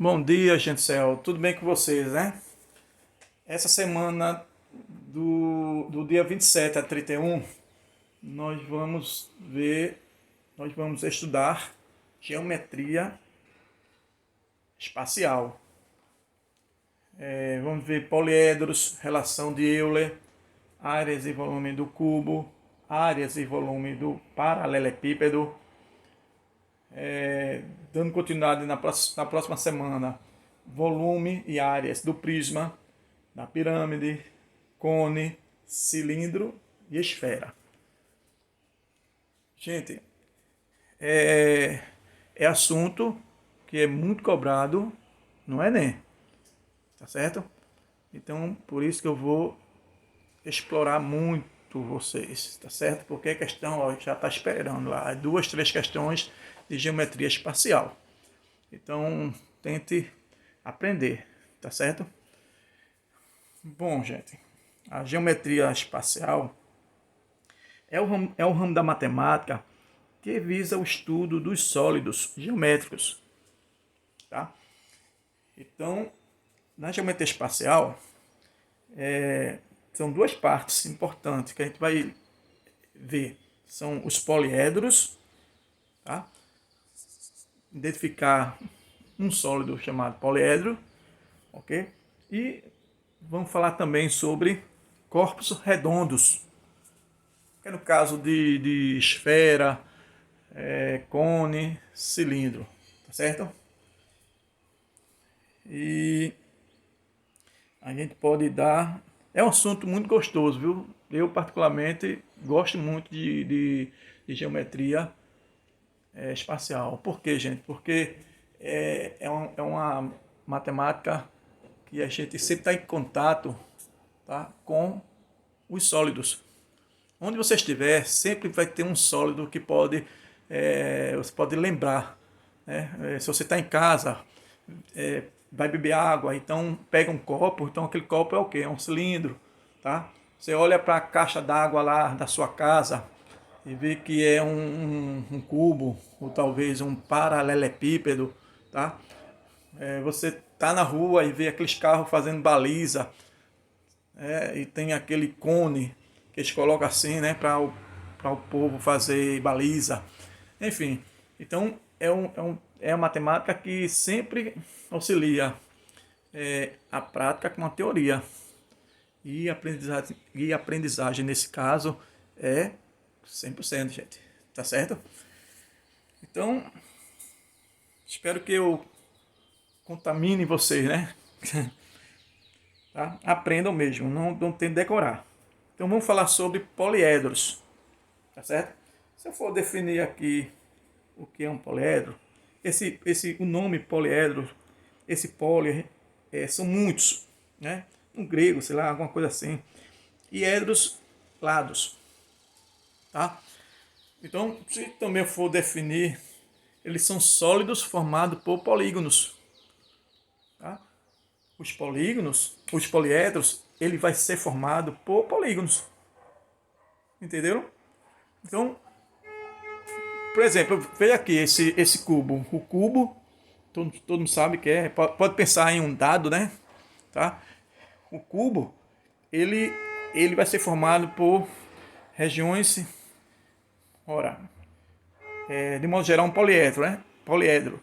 Bom dia, gente do céu. Tudo bem com vocês, né? Essa semana do dia 27 a 31, nós vamos estudar geometria espacial. Vamos ver poliedros, relação de Euler, áreas e volume do cubo, áreas e volume do paralelepípedo. Dando continuidade na próxima semana, volume e áreas do prisma, da pirâmide, cone, cilindro e esfera. Gente, é assunto que é muito cobrado no Enem, tá certo? Então, por isso que eu vou explorar muito vocês, tá certo? Porque a questão, ó, já está esperando lá, 2, 3 questões de geometria espacial. Então, tente aprender, tá certo? Bom, gente, a geometria espacial é o ramo da matemática que visa o estudo dos sólidos geométricos, tá? Então, na geometria espacial, são duas partes importantes que a gente vai ver. São os poliedros, tá? Identificar um sólido chamado poliedro, ok? E vamos falar também sobre corpos redondos, que é no caso de esfera, cone, cilindro, tá certo? E a gente pode dar... É um assunto muito gostoso, viu? Eu, particularmente, gosto muito de geometria espacial. Por quê, gente? Porque é uma matemática que a gente sempre está em contato, tá, com os sólidos. Onde você estiver, sempre vai ter um sólido que você pode lembrar, né? Se você está em casa, vai beber água, então pega um copo, então aquele copo é o quê? É um cilindro, tá? Você olha para a caixa d'água lá da sua casa e vê que é um cubo, ou talvez um paralelepípedo, tá? Você tá na rua e vê aqueles carros fazendo baliza, e tem aquele cone que eles colocam assim, né, para o povo fazer baliza. Enfim, então é uma matemática que sempre auxilia a prática com a teoria. E aprendizagem nesse caso é 100%, gente. Tá certo? Então, espero que eu contamine vocês, né? Tá? Aprendam mesmo, não tem que decorar. Então vamos falar sobre poliedros, tá certo? Se eu for definir aqui o que é um poliedro, o nome poliedro, esse poli, são muitos, né? No grego, sei lá, alguma coisa assim. E edros, lados, tá? Então, se também for definir, eles são sólidos formados por polígonos, tá? Os poliedros, ele vai ser formado por polígonos. Entenderam? Então, por exemplo, veja aqui esse cubo. O cubo, todo mundo sabe que pode pensar em um dado, né? Tá? O cubo, ele vai ser formado por regiões, ora, de modo geral um poliedro, né? Poliedro.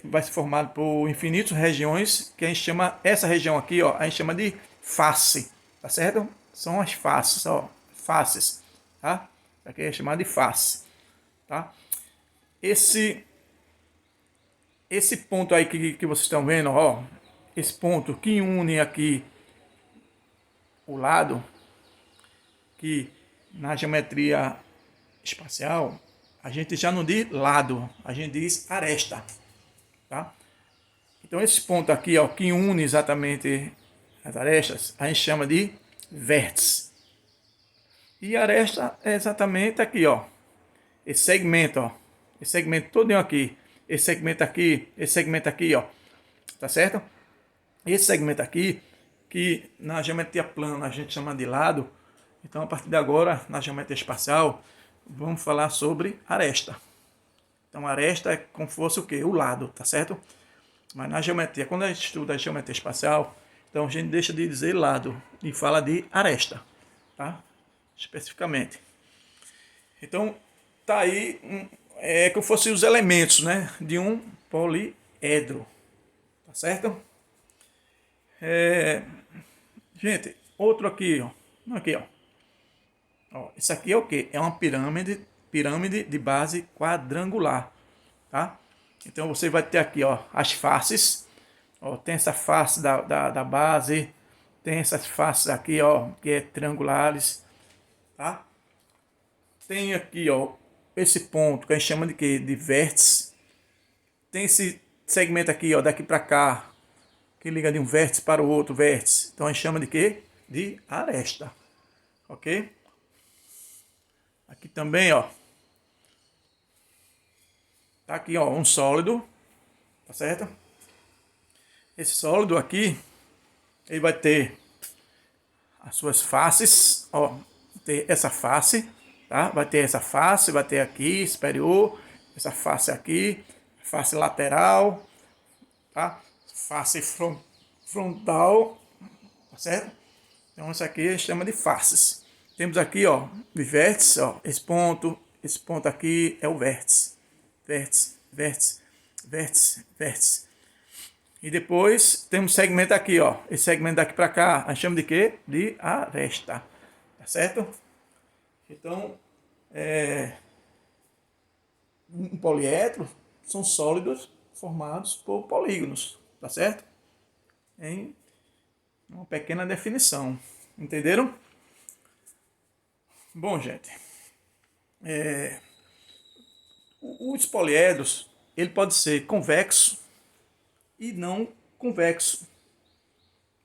Vai ser formado por infinitas regiões que a gente chama, essa região aqui, ó, a gente chama de face, tá certo? São as faces, ó, faces, tá? Aqui é chamado de face, tá? Esse ponto aí que vocês estão vendo, ó, esse ponto que une aqui o lado, que na geometria espacial a gente já não diz lado, a gente diz aresta, tá? Então esse ponto aqui, ó, que une exatamente as arestas, a gente chama de vértice. E a aresta é exatamente aqui, ó, esse segmento, ó, esse segmento todinho aqui, esse segmento aqui, ó, tá certo? Esse segmento aqui, que na geometria plana a gente chama de lado, então a partir de agora, na geometria espacial, vamos falar sobre aresta. Então aresta é como se fosse o quê? O lado, tá certo? Mas na geometria, quando a gente estuda a geometria espacial, então a gente deixa de dizer lado e fala de aresta, tá? Especificamente. Então, tá aí, é que fossem os elementos, né, de um poliedro, tá certo? Gente, outro aqui, ó. Aqui, ó. Isso aqui é o quê? É uma pirâmide de base quadrangular, tá? Então você vai ter aqui, ó, as faces. Ó, tem essa face da base, tem essas faces aqui, ó, que é triangulares, tá? Tem aqui, ó, esse ponto que a gente chama de quê? De vértice. Tem esse segmento aqui, ó, daqui para cá, que liga de um vértice para o outro vértice. Então a gente chama de quê? De aresta, ok? Aqui também, ó, tá aqui, ó, um sólido, tá certo? Esse sólido aqui, ele vai ter as suas faces, ó, ter essa face, tá? Vai ter essa face, vai ter aqui superior, essa face aqui, face lateral, tá? Face frontal, tá certo? Então isso aqui a gente chama de faces. Temos aqui, ó, de vértice, ó, esse ponto aqui é o vértice, vértice, vértice, vértice, vértice. E depois temos segmento aqui, ó. Esse segmento daqui para cá, a gente chama de quê? De aresta. Tá certo? Então, um poliedro são sólidos formados por polígonos. Tá certo? Em uma pequena definição. Entenderam? Bom, gente. Os poliedros, ele pode ser convexo e não convexo.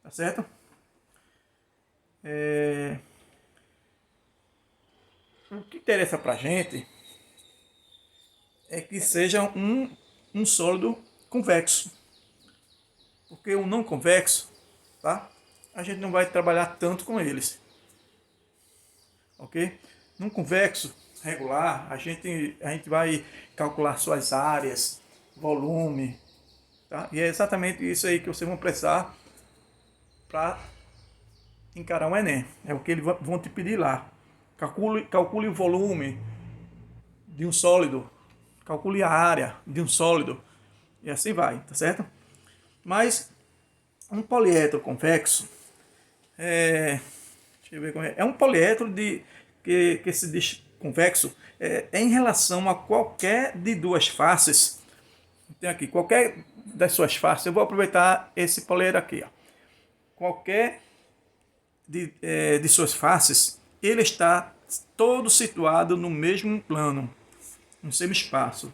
Tá certo? O que interessa pra gente é que seja um sólido convexo. Porque o não convexo, tá? A gente não vai trabalhar tanto com eles. Ok? Num convexo regular, a gente vai calcular suas áreas, volume, tá? E é exatamente isso aí que vocês vão precisar para encarar o Enem. É o que eles vão te pedir lá. Calcule o volume de um sólido, calcule a área de um sólido, e assim vai, tá certo? Mas um poliedro convexo deixa eu ver como é um poliedro que se diz convexo em relação a qualquer de duas faces. Tem aqui, qualquer das suas faces, eu vou aproveitar esse poliedro aqui, ó. Qualquer de suas faces, ele está todo situado no mesmo plano, no mesmo espaço,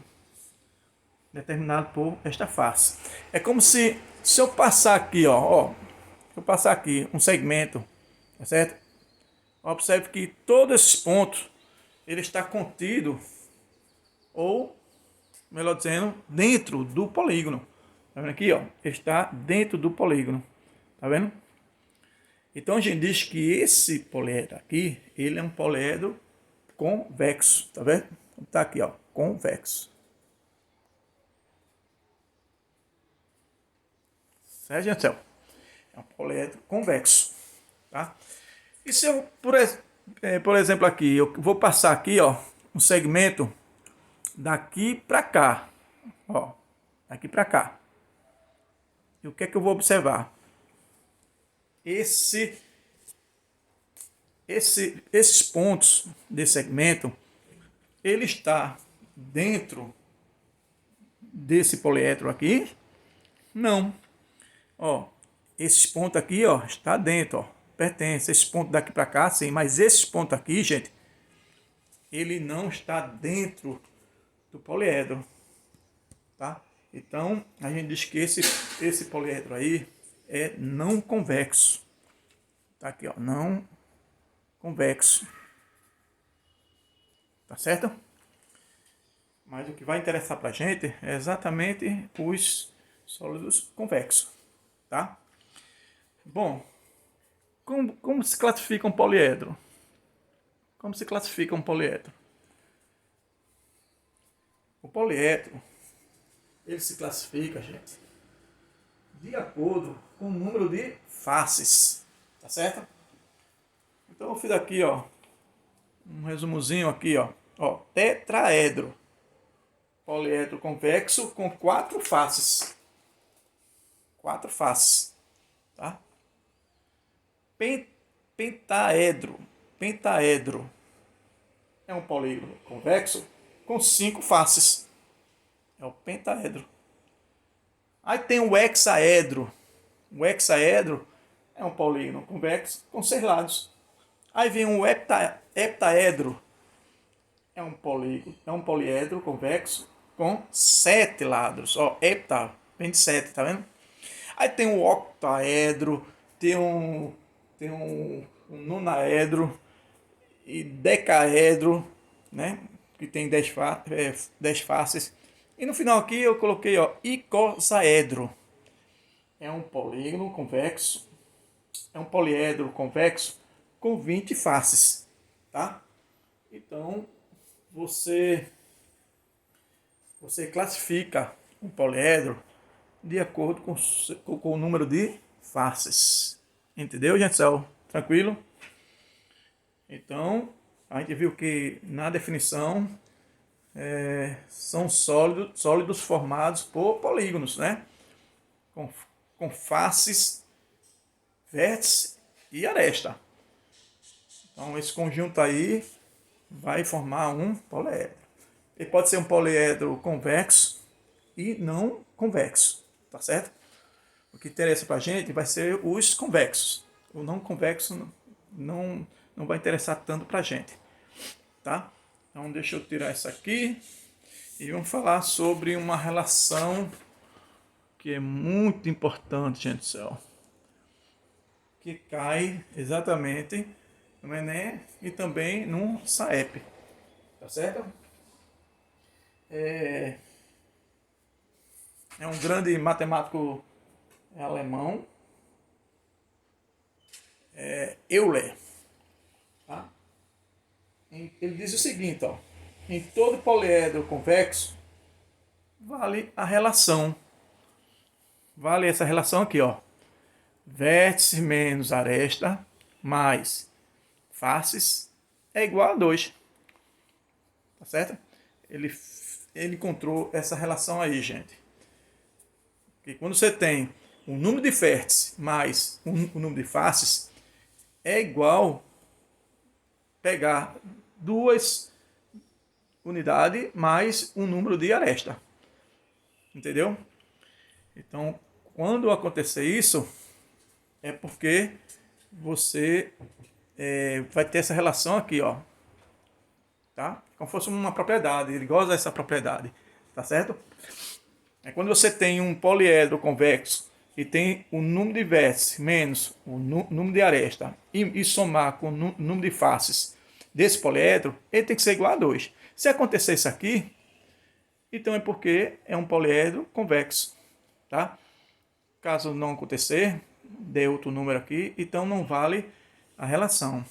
determinado por esta face. É como se eu passar aqui, ó, se eu passar aqui um segmento, tá certo? Observe que todos esses pontos ele está contido, ou melhor dizendo, dentro do polígono. Tá vendo aqui, ó? Ele está dentro do polígono. Tá vendo? Então a gente diz que esse poliedro aqui, ele é um poliedro convexo, tá vendo? Tá aqui, ó, convexo. Certo, gente? É um poliedro convexo, tá? E se eu, por exemplo, aqui, eu vou passar aqui, ó, um segmento daqui para cá, ó, daqui para cá. E o que é que eu vou observar? Esses pontos desse segmento, ele está dentro desse poliedro aqui? Não. Ó, esses pontos aqui, ó, está dentro, ó, pertence. Esses pontos daqui para cá, sim, mas esses pontos aqui, gente, ele não está dentro do poliedro, tá? Então, a gente diz que esse poliedro aí é não convexo. Tá aqui, ó, não convexo. Tá certo? Mas o que vai interessar pra gente é exatamente os sólidos convexos, tá? Bom, como se classifica um poliedro? Como se classifica um poliedro? O poliedro, ele se classifica, gente, de acordo com o número de faces. Tá certo? Então eu fiz aqui, ó, um resumozinho aqui, ó. Ó, tetraedro. Poliedro convexo com 4 faces. 4 faces. Tá? Pentaedro. Pentaedro é um polígono convexo com 5 faces. É o pentaedro. Aí tem o hexaedro. O hexaedro é um polígono convexo com 6 lados. Aí vem o heptaedro. É um poliedro convexo com 7 lados. Ó, hepta vem de 7, tá vendo? Aí tem o octaedro, tem um nonaedro e decaedro, né? Que tem 10 faces. E no final aqui eu coloquei, ó, icosaedro. É um polígono convexo, é um poliedro convexo com 20 faces, tá? Então, você classifica um poliedro de acordo com o número de faces. Entendeu, gente? Tranquilo? Então, a gente viu que na definição são sólidos formados por polígonos, né? Com faces, vértice e aresta. Então, esse conjunto aí vai formar um poliedro. Ele pode ser um poliedro convexo e não convexo, tá certo? O que interessa para a gente vai ser os convexos. O não convexo não vai interessar tanto para a gente, tá? Então deixa eu tirar isso aqui e vamos falar sobre uma relação que é muito importante, gente do céu, que cai exatamente no Enem e também no SAEP, tá certo? É um grande matemático alemão, Euler. Tá? Ele diz o seguinte, ó, em todo poliedro convexo vale a relação. Vale essa relação aqui, ó. Vértice menos aresta mais faces é igual a 2. Tá certo? Ele encontrou essa relação aí, gente. Que quando você tem um número de vértices mais um número de faces, é igual pegar 2 unidades mais um número de aresta. Entendeu? Então, quando acontecer isso, é porque você vai ter essa relação aqui, ó. Tá? Como fosse uma propriedade, ele goza dessa propriedade. Tá certo? É quando você tem um poliedro convexo e tem o número de vértices menos o número de aresta e somar com o número de faces desse poliedro, ele tem que ser igual a 2. Se acontecer isso aqui, então é porque é um poliedro convexo. Tá? Caso não acontecer, dê outro número aqui, então não vale a relação.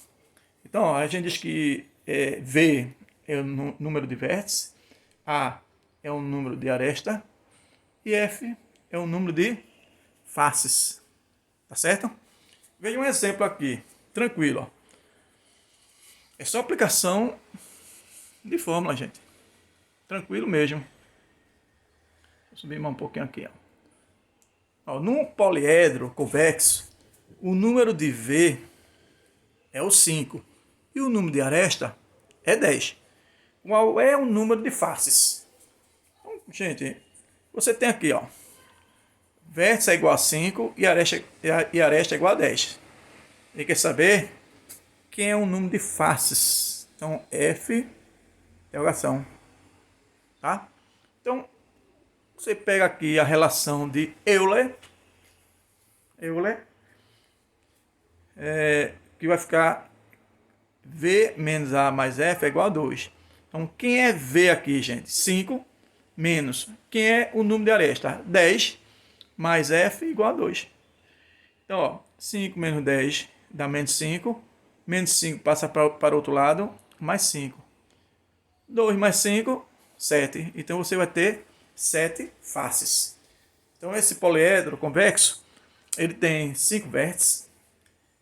Então, ó, a gente diz que V é o número de vértices, A é o número de aresta e F é o número de faces. Tá certo? Veja um exemplo aqui, tranquilo. Ó. É só aplicação de fórmula, gente. Tranquilo mesmo. Vou subir mais um pouquinho aqui. Ó. Ó, num poliedro convexo, o número de V é o 5 e o número de aresta é 10. Qual é o número de faces? Então, gente, você tem aqui, ó, vértice é igual a 5 e aresta é igual a 10. E quer saber quem é o número de faces? Então, F, interrogação. Tá? Então, você pega aqui a relação de Euler, que vai ficar V menos A mais F é igual a 2. Então, quem é V aqui, gente? 5 menos. Quem é o número de aresta? 10 mais F igual a 2. Então, ó, 5 menos 10 dá menos 5. Menos 5 passa para o outro lado, mais 5. 2 mais 5, 7. Então, você vai ter 7 faces. Então esse poliedro convexo, ele tem 5 vértices,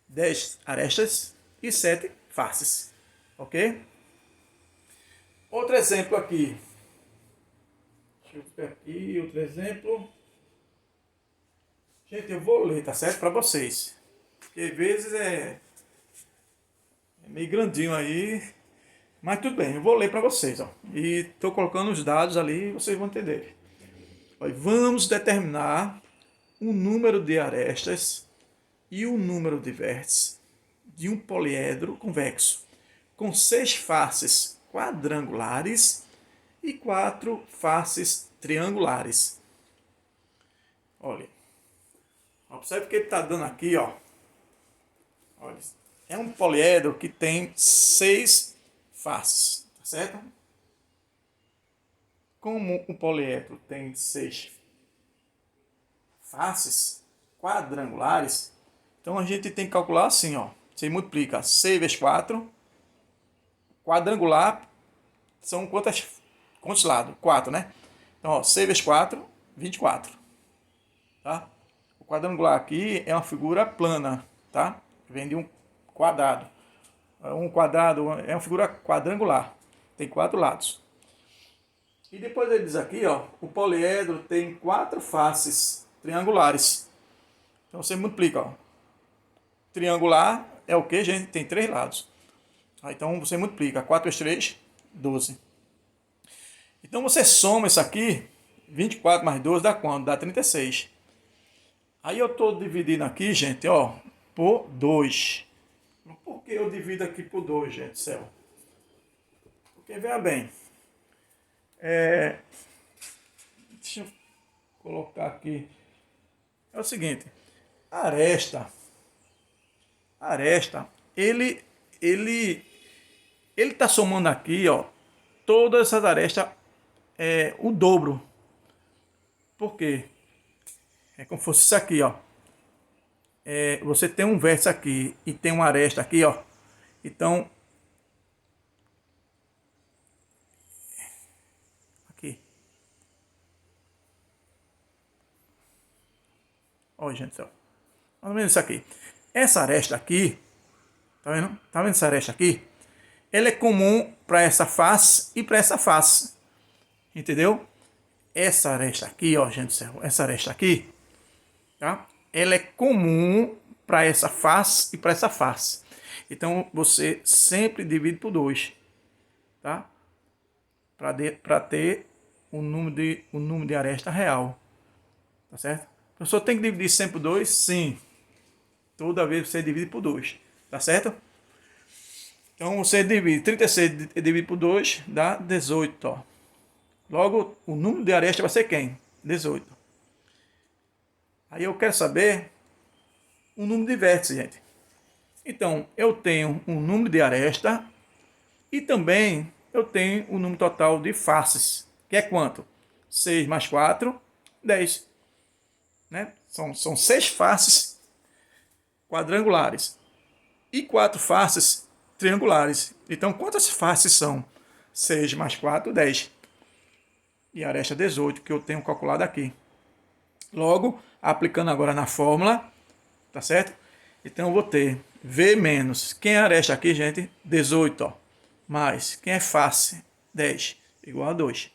10 arestas e 7 faces. Ok? Outro exemplo aqui. Deixa eu ver aqui, outro exemplo. Gente, eu vou ler, tá certo? Para vocês. Porque às vezes é meio grandinho aí. Mas tudo bem, eu vou ler para vocês. Ó. E estou colocando os dados ali e vocês vão entender. Ó, vamos determinar o número de arestas e o número de vértices de um poliedro convexo com 6 faces quadrangulares e 4 faces triangulares. Olha, observe que ele está dando aqui, ó. Olha, é um poliedro que tem 6 faces, tá certo? Como o poliedro tem 6 faces quadrangulares, então a gente tem que calcular assim, ó. Você multiplica 6 vezes 4, quadrangular são quantos lados? 4, né? Então, ó, 6 vezes 4, 24. Tá? O quadrangular aqui é uma figura plana, tá? Vem de um quadrado. Um quadrado é uma figura quadrangular. Tem 4 lados. E depois ele diz aqui, ó, o poliedro tem 4 faces triangulares. Então você multiplica, ó. Triangular é o que, gente? Tem 3 lados. Então você multiplica 4 vezes 3, 12. Então você soma isso aqui, 24 mais 12 dá quanto? Dá 36. Aí eu estou dividindo aqui, gente, ó, por 2. Por que eu divido aqui por 2, gente, céu? Porque, veja bem, deixa eu colocar aqui, é o seguinte, a aresta, ele está somando aqui, ó, todas essas arestas, o dobro. Por quê? É como se fosse isso aqui, ó. Você tem um vértice aqui e tem uma aresta aqui, ó. Então, aqui. Olha, gente do céu. Mais ou menos isso aqui. Essa aresta aqui, tá vendo? Tá vendo essa aresta aqui? Ela é comum para essa face e para essa face. Entendeu? Essa aresta aqui, ó, gente do céu. Essa aresta aqui, tá? Ela é comum para essa face e para essa face. Então, você sempre divide por 2, tá? Para ter o número de aresta real. Tá certo? O professor tem que dividir sempre por 2? Sim. Toda vez você divide por 2. Tá certo? Então você divide 36 dividido por 2 dá 18. Ó. Logo, o número de aresta vai ser quem? 18. Aí eu quero saber o número de vértices, gente. Então, eu tenho um número de aresta e também eu tenho o número total de faces, que é quanto? 6 mais 4, 10. Né? São 6 faces quadrangulares e 4 faces triangulares. Então, quantas faces são? 6 mais 4, 10. E a aresta 18, que eu tenho calculado aqui. Logo, aplicando agora na fórmula, tá certo? Então, eu vou ter V menos, quem é a aresta aqui, gente? 18, ó. Mais, quem é face? 10, igual a 2.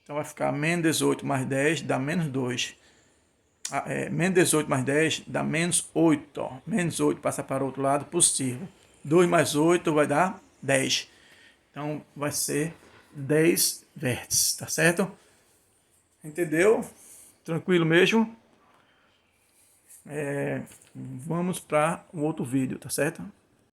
Então, vai ficar menos 18 mais 10 dá menos 2. Menos 18 mais 10 dá menos 8. Ó. Menos 8 passa para o outro lado, positivo. 2 mais 8 vai dar 10. Então, vai ser 10 vértices, tá certo? Entendeu? Tranquilo mesmo? Vamos para o outro vídeo, tá certo?